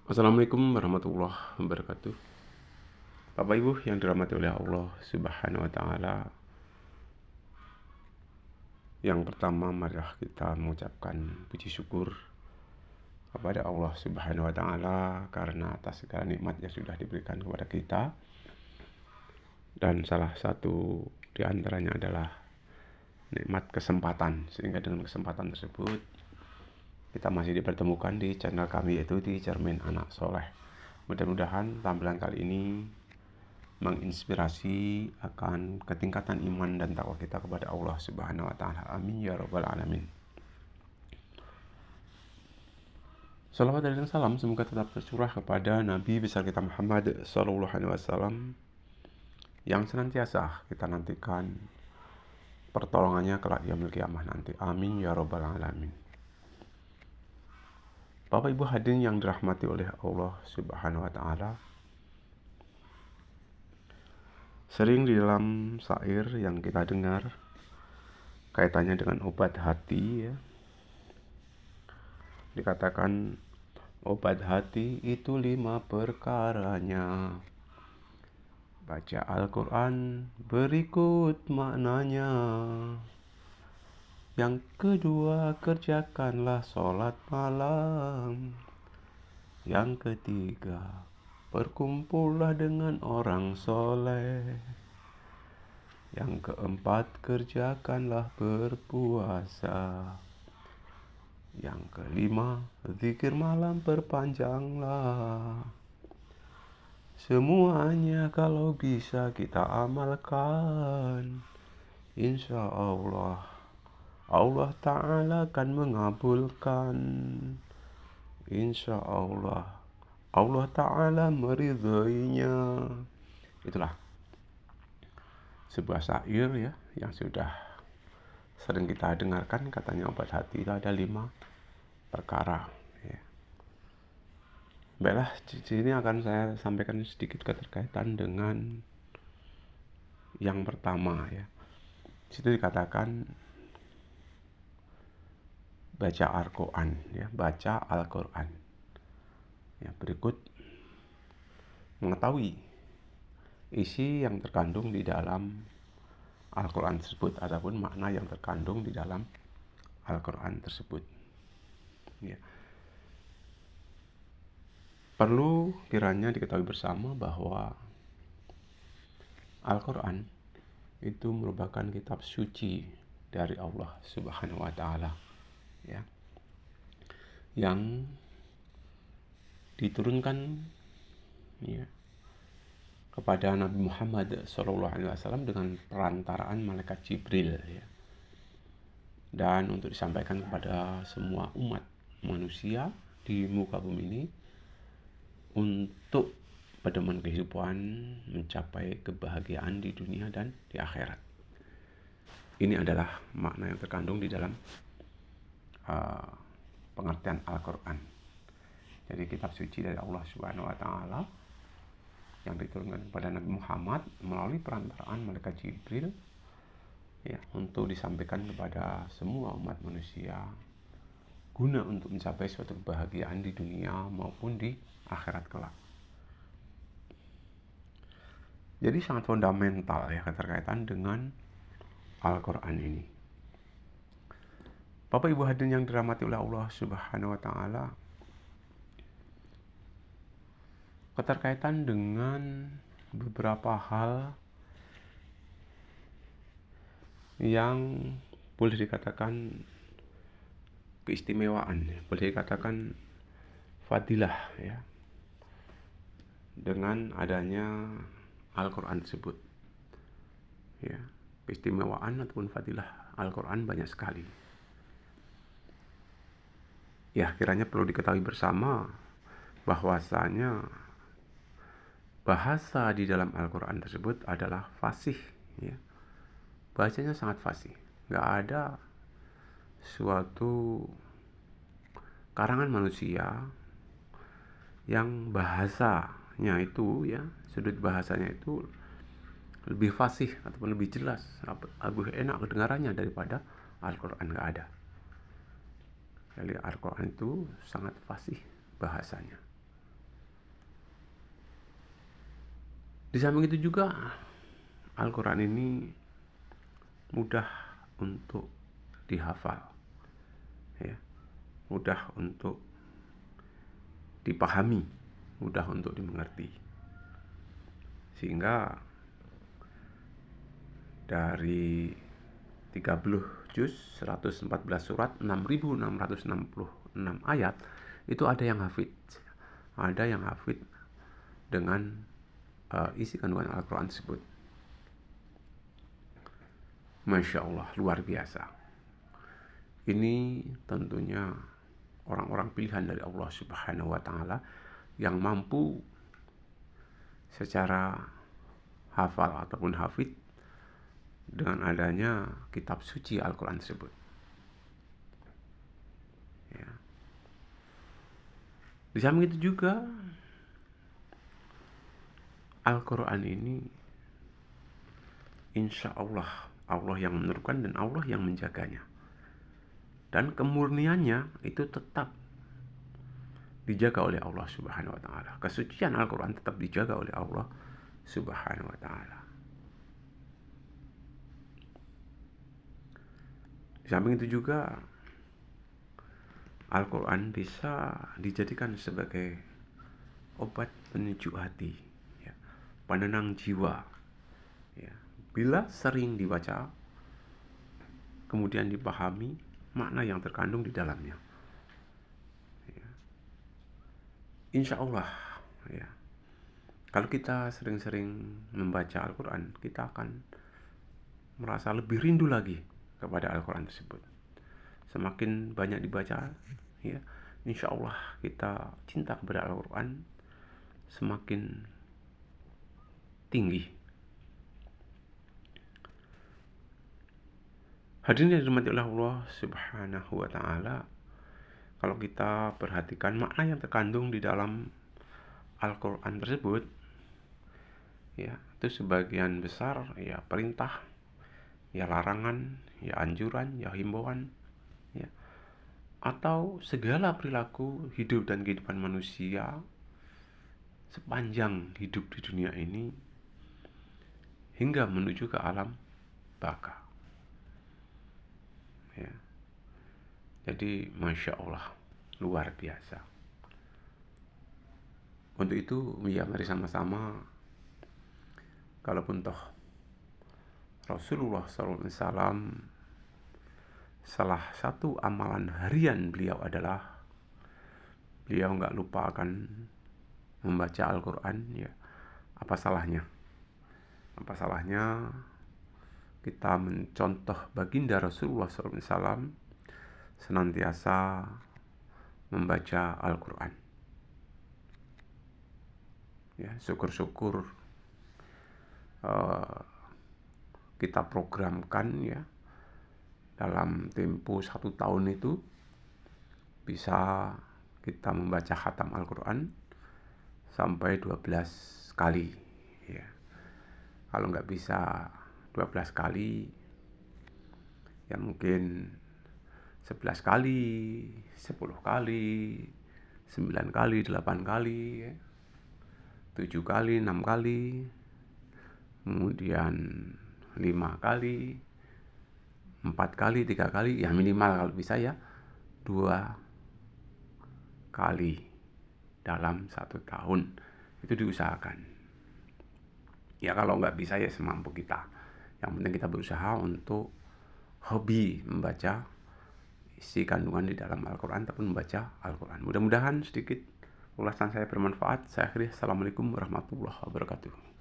Assalamualaikum warahmatullahi wabarakatuh. Bapak Ibu yang dirahmati oleh Allah Subhanahu wa taala. Yang pertama, marilah kita mengucapkan puji syukur kepada Allah Subhanahu wa taala karena atas segala nikmat yang sudah diberikan kepada kita. Dan salah satu di antaranya adalah nikmat kesempatan, sehingga dengan kesempatan tersebut kita masih dipertemukan di channel kami, yaitu di Cermin Anak Soleh. Mudah-mudahan tampilan kali ini menginspirasi akan ketingkatan iman dan takwa kita kepada Allah Subhanahu wa taala. Amin ya rabbal alamin. Salawat dan salam semoga tetap tercurah kepada Nabi besar kita Muhammad sallallahu alaihi wasallam yang senantiasa kita nantikan pertolongannya kelak yaumil qiyamah nanti. Amin ya rabbal alamin. Bapak Ibu hadirin yang dirahmati oleh Allah Subhanahu wa taala, sering di dalam syair yang kita dengar kaitannya dengan obat hati, ya, dikatakan obat hati itu 5 perkaranya. Baca Al-Quran berikut maknanya. Yang kedua, kerjakanlah sholat malam. Yang ketiga, berkumpullah dengan orang soleh. Yang keempat, kerjakanlah berpuasa. Yang kelima, zikir malam perpanjanglah. Semuanya kalau bisa kita amalkan, insya Allah Ta'ala akan mengabulkan. Insya Allah Ta'ala meridhoinya. Itulah sebuah syair, ya, yang sudah sering kita dengarkan. Katanya obat hati itu ada 5 perkara, ya. Baiklah, di sini akan saya sampaikan sedikit keterkaitan dengan yang pertama, ya. Di situ dikatakan baca Al-Quran, ya, baca Al-Quran. Ya, berikut mengetahui isi yang terkandung di dalam Al-Quran tersebut ataupun makna yang terkandung di dalam Al-Quran tersebut. Ya. Perlu kiranya diketahui bersama bahwa Al-Quran itu merupakan kitab suci dari Allah Subhanahu wa taala, ya, yang diturunkan, ya, kepada Nabi Muhammad SAW dengan perantaraan malaikat Jibril, ya, dan untuk disampaikan kepada semua umat manusia di muka bumi ini untuk pedoman kehidupan mencapai kebahagiaan di dunia dan di akhirat. Ini adalah makna yang terkandung di dalam pengertian Al-Quran. Jadi kitab suci dari Allah Subhanahu wa taala yang diturunkan kepada Nabi Muhammad melalui perantaraan malaikat Jibril, ya, untuk disampaikan kepada semua umat manusia guna untuk mencapai suatu kebahagiaan di dunia maupun di akhirat kelak. Jadi sangat fundamental, ya, keterkaitan dengan Al-Quran ini. Bapak Ibu hadirin yang dirahmati oleh Allah Subhanahu wa taala, keterkaitan dengan beberapa hal yang boleh dikatakan keistimewaan, ya, boleh dikatakan fadilah, ya, dengan adanya Al-Quran tersebut, ya. Keistimewaan ataupun fadilah Al-Quran banyak sekali. Ya, kiranya perlu diketahui bersama bahwasanya bahasa di dalam Al-Quran tersebut adalah fasih, ya. Bahasanya sangat fasih. Nggak ada suatu karangan manusia yang bahasanya itu, ya, sudut bahasanya itu lebih fasih ataupun lebih jelas, lebih enak kedengarannya daripada Al-Quran. Nggak ada. Jadi Al-Quran itu sangat fasih bahasanya. Di samping itu juga Al-Quran ini mudah untuk dihafal, ya, mudah untuk dipahami, mudah untuk dimengerti. Sehingga dari 30 juz, 114 surat, 6.666 ayat, itu ada yang hafid. Ada yang hafid dengan isi kandungan Al-Quran tersebut. Masya Allah, luar biasa. Ini tentunya orang-orang pilihan dari Allah Subhanahu wa Ta'ala yang mampu secara hafal ataupun hafid dengan adanya kitab suci Al-Quran tersebut, ya. Di samping itu juga Al-Quran ini insya Allah yang menurunkan dan Allah yang menjaganya, dan kemurniannya itu tetap dijaga oleh Allah Subhanahu wa Ta'ala. Kesucian Al-Quran tetap dijaga oleh Allah Subhanahu wa Ta'ala. Di samping itu juga Al-Quran bisa dijadikan sebagai obat penyejuk hati, ya, penenang jiwa, ya. Bila sering dibaca, kemudian dipahami makna yang terkandung di dalamnya, ya. Insya Allah, ya, kalau kita sering-sering membaca Al-Quran, kita akan merasa lebih rindu lagi kepada Al-Quran tersebut. Semakin banyak dibaca, ya, insya Allah kita cinta kepada Al-Quran semakin tinggi. Hadirin yang dirahmati oleh Allah Subhanahu wa Ta'ala, kalau kita perhatikan makna yang terkandung di dalam Al-Quran tersebut, ya, itu sebagian besar ya perintah, ya larangan, ya anjuran, ya himbauan, ya, atau segala perilaku hidup dan kehidupan manusia sepanjang hidup di dunia ini hingga menuju ke alam baka, ya. Jadi Masya Allah, luar biasa. Untuk itu ya mari sama-sama, kalaupun toh Rasulullah SAW salah satu amalan harian beliau adalah beliau nggak lupa akan membaca Al-Quran, ya, apa salahnya kita mencontoh baginda Rasulullah SAW senantiasa membaca Al-Quran, ya. Syukur-syukur kita programkan, ya, dalam tempo 1 tahun itu bisa kita membaca khatam Al-Quran sampai 12 kali, ya. Kalau nggak bisa 12 kali, ya mungkin 11 kali, 10 kali, 9 kali, 8 kali, ya, 7 kali, 6 kali, kemudian 5 kali, 4 kali, 3 kali, ya minimal kalau bisa ya 2 kali dalam 1 tahun. Itu diusahakan. Ya kalau nggak bisa ya semampu kita. Yang penting kita berusaha untuk hobi membaca isi kandungan di dalam Al-Quran ataupun membaca Al-Quran. Mudah-mudahan sedikit ulasan saya bermanfaat. Saya akhiri. Assalamualaikum warahmatullahi wabarakatuh.